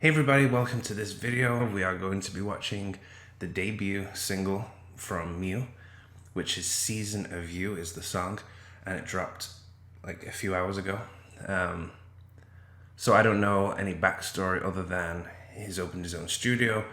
Hey everybody, welcome to this video. We are going to be watching the debut single from Mew, which is Season of You is the song, and it dropped like a few hours ago. So I don't know any backstory other than he's opened his own studio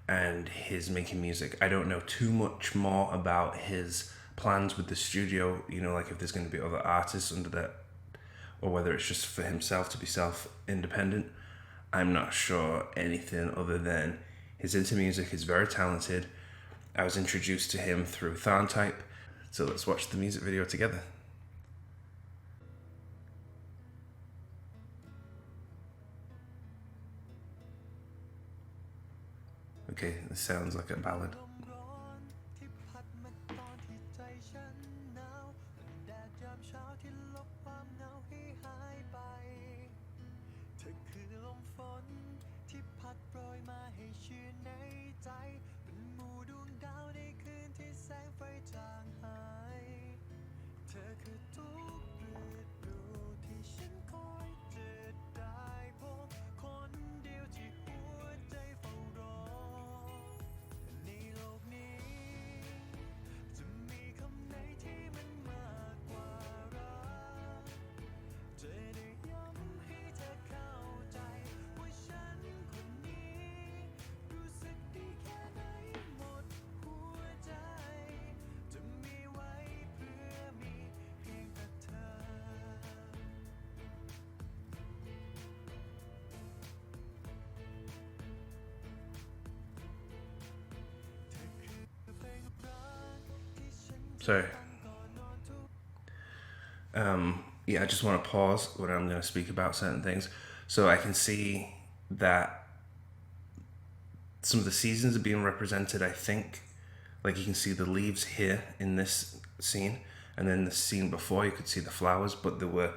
and he's making music. I don't know too much more about his plans with the studio, like if there's going to be other artists under that, or whether it's just for himself to be self-independent. I'm not sure anything other than he's into music, he's very talented. I was introduced to him through Tharntype, so let's watch the music video together. Okay, this sounds like a ballad. Sorry. Yeah, I just want to pause when I'm going to speak about certain things. So I can see that some of the seasons are being represented, I think. Like you can see the leaves here in this scene, and then the scene before you could see the flowers, but they were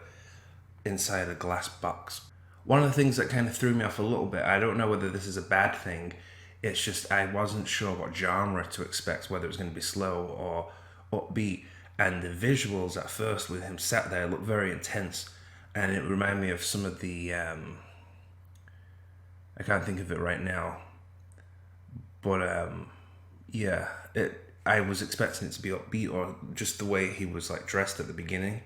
inside a glass box. One of the things that kind of threw me off a little bit, I don't know whether this is a bad thing, it's just I wasn't sure what genre to expect, whether it was going to be slow or upbeat, and the visuals at first with him sat there looked very intense, and it reminded me of some of the I can't think of it right now, but yeah, I was expecting it to be upbeat, or just the way he was like dressed at the beginning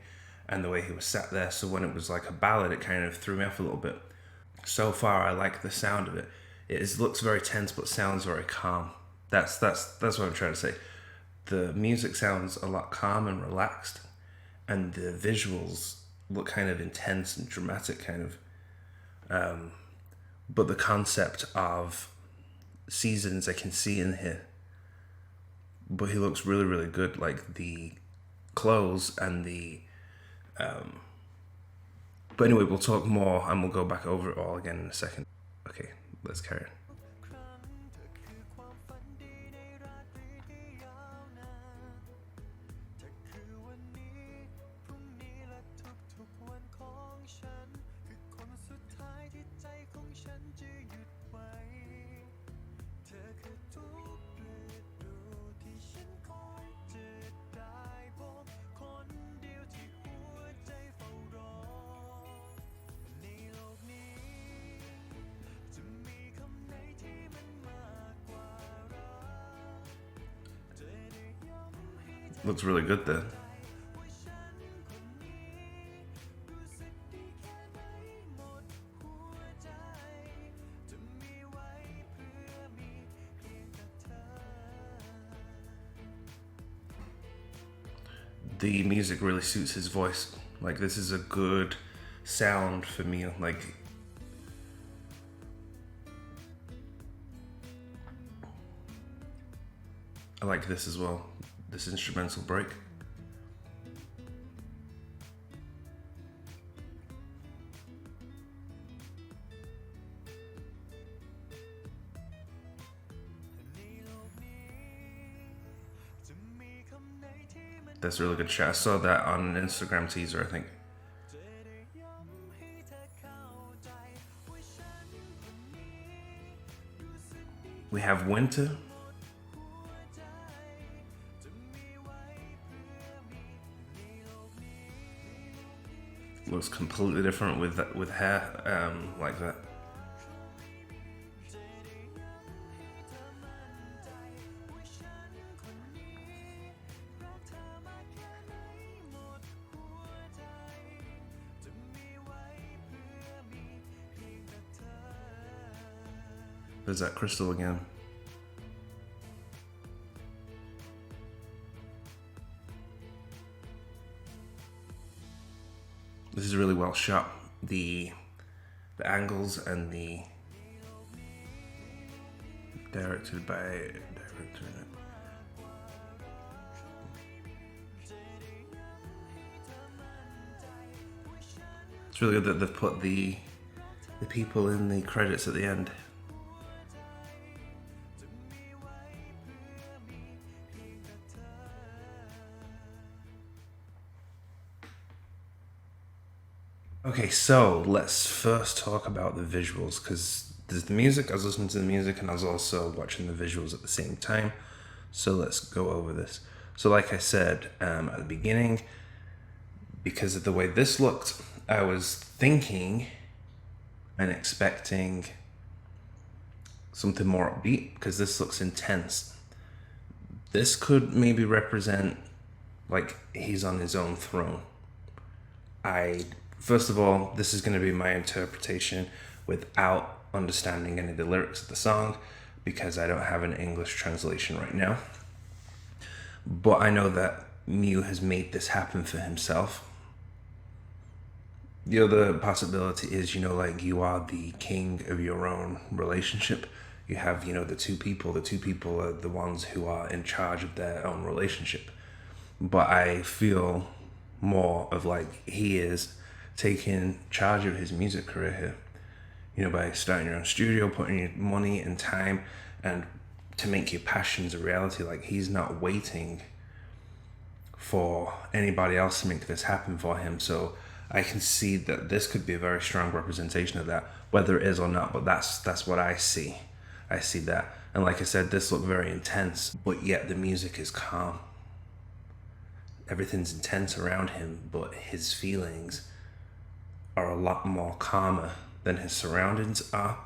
and the way he was sat there. So when it was like a ballad, it kind of threw me off a little bit. So far I like the sound of it. Looks very tense but sounds very calm. That's what I'm trying to say. The music sounds a lot calm and relaxed, and the visuals look kind of intense and dramatic, kind of. But the concept of seasons I can see in here. But he looks really, really good. Like the clothes and the. But anyway, we'll talk more and we'll go back over it all again in a second. Okay, let's carry on. Looks really good then. The music really suits his voice. Like this is a good sound for me. Like I like this as well. This instrumental break. That's a really good shot. I saw that on an Instagram teaser, I think. We have Winter. Looks completely different with hair like that. There's that crystal again. This is really well shot. The angles and the directed by director. It's really good that they've put the people in the credits at the end. Okay, so let's first talk about the visuals, because there's the music, I was listening to the music, and I was also watching the visuals at the same time. So let's go over this. So like I said at the beginning, because of the way this looked, I was thinking and expecting something more upbeat, because this looks intense. This could maybe represent like he's on his own throne. First of all, this is going to be my interpretation without understanding any of the lyrics of the song, because I don't have an English translation right now. But I know that Mew has made this happen for himself. The other possibility is, like you are the king of your own relationship. You have, the two people. The two people are the ones who are in charge of their own relationship. But I feel more of like he is taking charge of his music career here, by starting your own studio, putting your money and time and to make your passions a reality. Like, he's not waiting for anybody else to make this happen for him. So I can see that this could be a very strong representation of that, whether it is or not, but that's what I see. I see that. And like I said, this looked very intense, but yet the music is calm. Everything's intense around him, but his feelings are a lot more calmer than his surroundings are.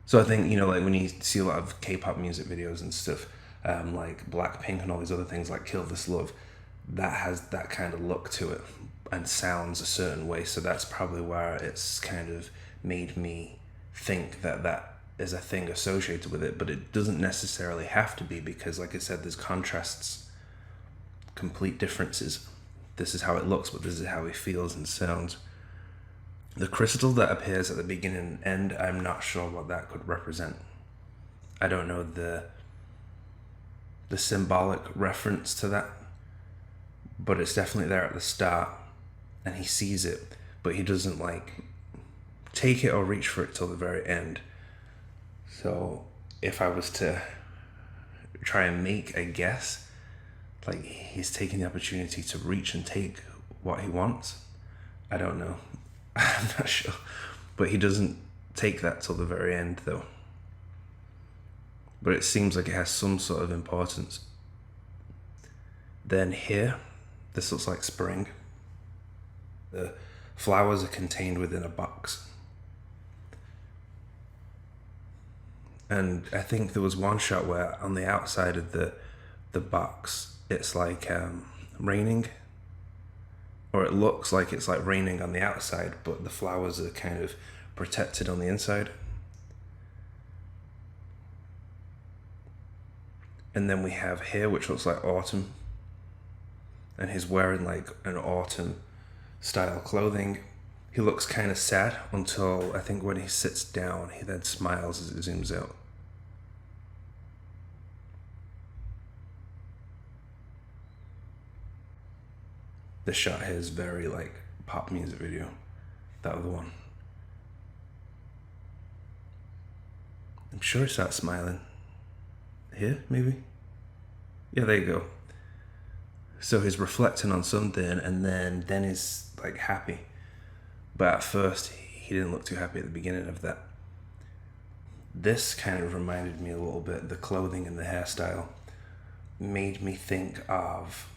So I think, like when you see a lot of K-pop music videos and stuff, like Blackpink and all these other things like Kill This Love, that has that kind of look to it and sounds a certain way. So that's probably where it's kind of made me think that is a thing associated with it, but it doesn't necessarily have to be, because like I said, there's contrasts, complete differences. This is how it looks, but this is how he feels and sounds. The crystal that appears at the beginning and end, I'm not sure what that could represent. I don't know the symbolic reference to that, but it's definitely there at the start, and he sees it, but he doesn't like take it or reach for it till the very end. So if I was to try and make a guess, like he's taking the opportunity to reach and take what he wants. I don't know. I'm not sure. But he doesn't take that till the very end though. But it seems like it has some sort of importance. Then here, this looks like spring. The flowers are contained within a box. And I think there was one shot where on the outside of the box, it's like raining, or it looks like it's like raining on the outside, but the flowers are kind of protected on the inside. And then we have here, which looks like autumn, and he's wearing like an autumn style clothing. He looks kind of sad until I think when he sits down, he then smiles as it zooms out. The shot here is very like pop music video, that other one. I'm sure he starts smiling. Here, maybe? Yeah, there you go. So he's reflecting on something, and then he's like happy. But at first, he didn't look too happy at the beginning of that. This kind of reminded me a little bit, the clothing and the hairstyle made me think of,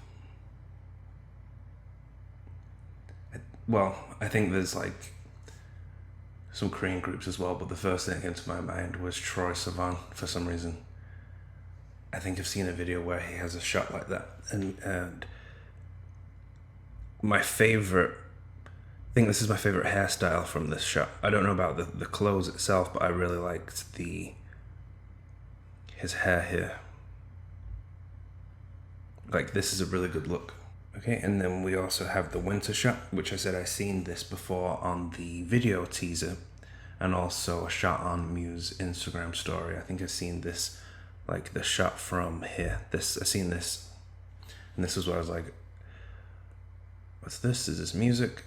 well, I think there's like some Korean groups as well, but the first thing that came to my mind was Troye Sivan for some reason. I think I've seen a video where he has a shot like that, and my favorite I think this is my favorite hairstyle from this shot. I don't know about the clothes itself, but I really liked his hair here. Like, this is a really good look. Okay, and then we also have the winter shot, which I said I seen this before on the video teaser, and also a shot on Mew's Instagram story. I think I've seen this, like the shot from here. I seen this, and this is where I was like, what's this? Is this music?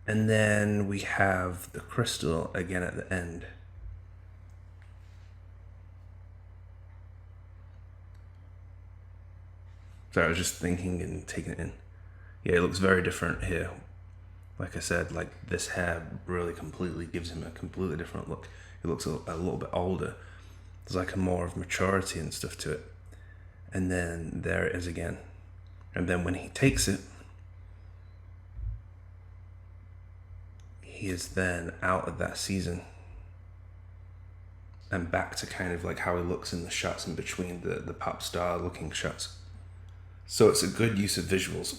And then we have the crystal again at the end. So I was just thinking and taking it in. Yeah, it looks very different here. Like I said, like this hair really completely gives him a completely different look. It looks a little bit older. There's like a more of maturity and stuff to it. And then there it is again. And then when he takes it, he is then out of that season and back to kind of like how he looks in the shots in between the pop star looking shots. So it's a good use of visuals,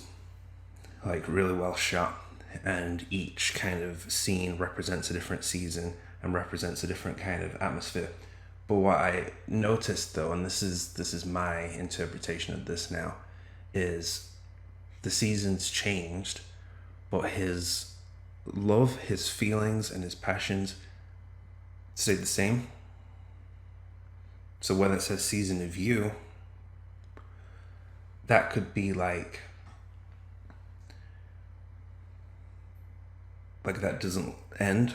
like really well shot, and each kind of scene represents a different season and represents a different kind of atmosphere. But what I noticed though, and this is my interpretation of this now, is the seasons changed, but his love, his feelings, and his passions stayed the same. So whether it says season of you, that could be like that doesn't end,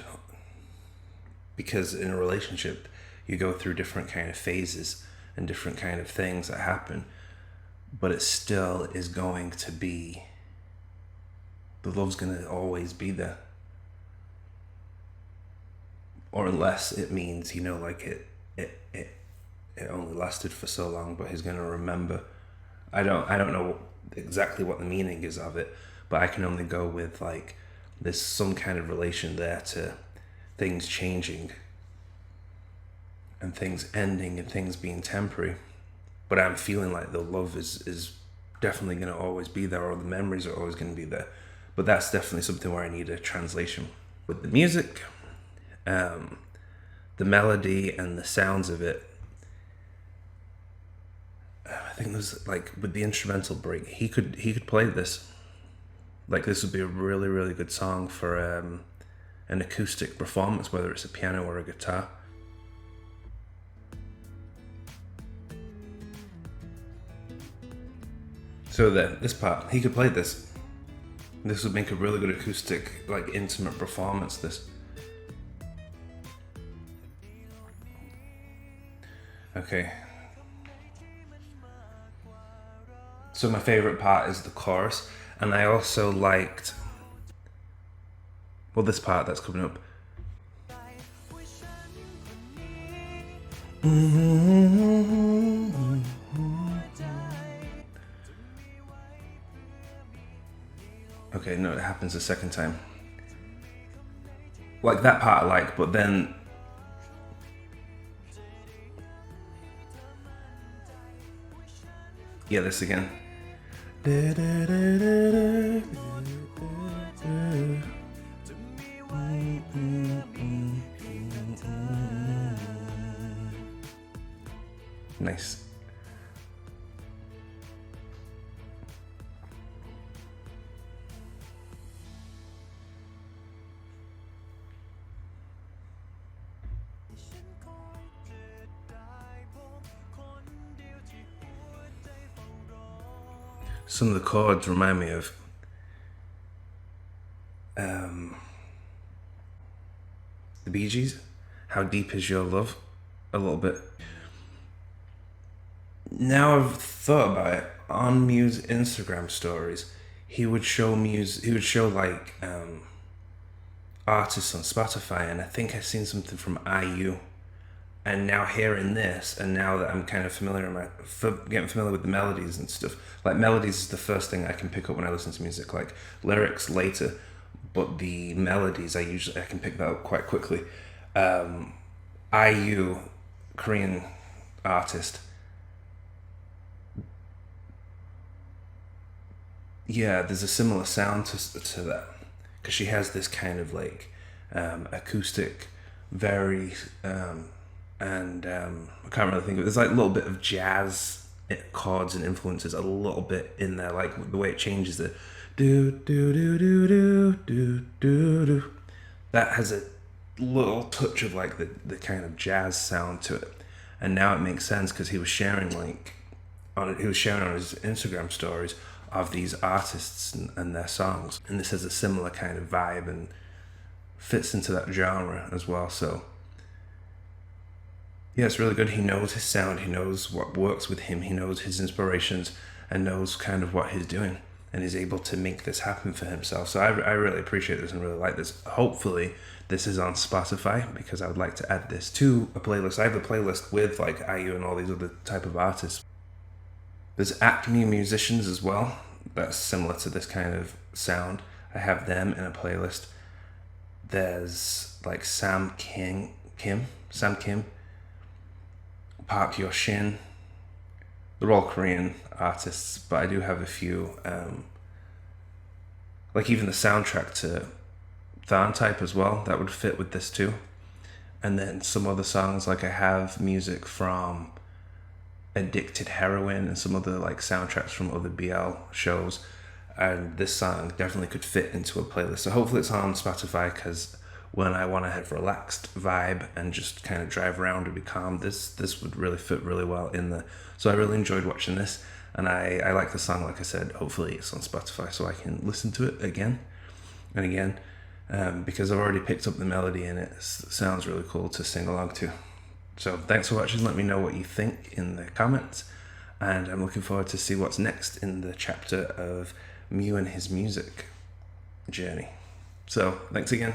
because in a relationship you go through different kind of phases and different kind of things that happen, but it still is going to be, the love's going to always be there. Or unless it means, like it only lasted for so long, but he's going to remember. I don't know exactly what the meaning is of it, but I can only go with like there's some kind of relation there to things changing and things ending and things being temporary. But I'm feeling like the love is definitely going to always be there, or the memories are always going to be there. But that's definitely something where I need a translation. With the music, the melody and the sounds of it, I think there's like with the instrumental break, he could play this. Like this would be a really, really good song for an acoustic performance, whether it's a piano or a guitar. So this part, he could play this. This would make a really good acoustic, like intimate performance, this. Okay. So my favorite part is the chorus, and I also liked, well, this part that's coming up. Okay, no, it happens a second time. Like that part I like, but then yeah, this again. Nice. Some of the chords remind me of the Bee Gees. How Deep Is Your Love? A little bit. Now I've thought about it, on Mew's Instagram stories, he would show like artists on Spotify, and I think I've seen something from IU. And now hearing this, and now that I'm kind of getting familiar with the melodies and stuff, like melodies is the first thing I can pick up when I listen to music, like lyrics later, but the melodies I can pick that up quite quickly. IU, Korean artist. Yeah, there's a similar sound to that. because she has this kind of like acoustic, very I can't really think of it. There's like a little bit of jazz chords and influences, a little bit in there, like the way it changes the do do do do do do do do. That has a little touch of like the kind of jazz sound to it, and now it makes sense because he was sharing on his Instagram stories of these artists and their songs, and this has a similar kind of vibe and fits into that genre as well. So yeah, it's really good. He knows his sound, he knows what works with him, he knows his inspirations, and knows kind of what he's doing, and is able to make this happen for himself. So I really appreciate this and really like this. Hopefully this is on Spotify, because I would like to add this to a playlist. I have a playlist with like IU and all these other type of artists. There's Acme musicians as well, that's similar to this kind of sound. I have them in a playlist. There's like Sam Kim, Park Yo Shin. They're all Korean artists, but I do have a few, like even the soundtrack to Than Type as well, that would fit with this too. And then some other songs, like I have music from Addicted Heroin and some other like soundtracks from other BL shows, and this song definitely could fit into a playlist. So hopefully it's on Spotify, because when I want to have relaxed vibe and just kind of drive around and be calm, this would really fit really well in there. So I really enjoyed watching this, and I like the song. Like I said, hopefully it's on Spotify so I can listen to it again and again, because I've already picked up the melody and it sounds really cool to sing along to. So thanks for watching. Let me know what you think in the comments, and I'm looking forward to see what's next in the chapter of Mew and his music journey. So thanks again.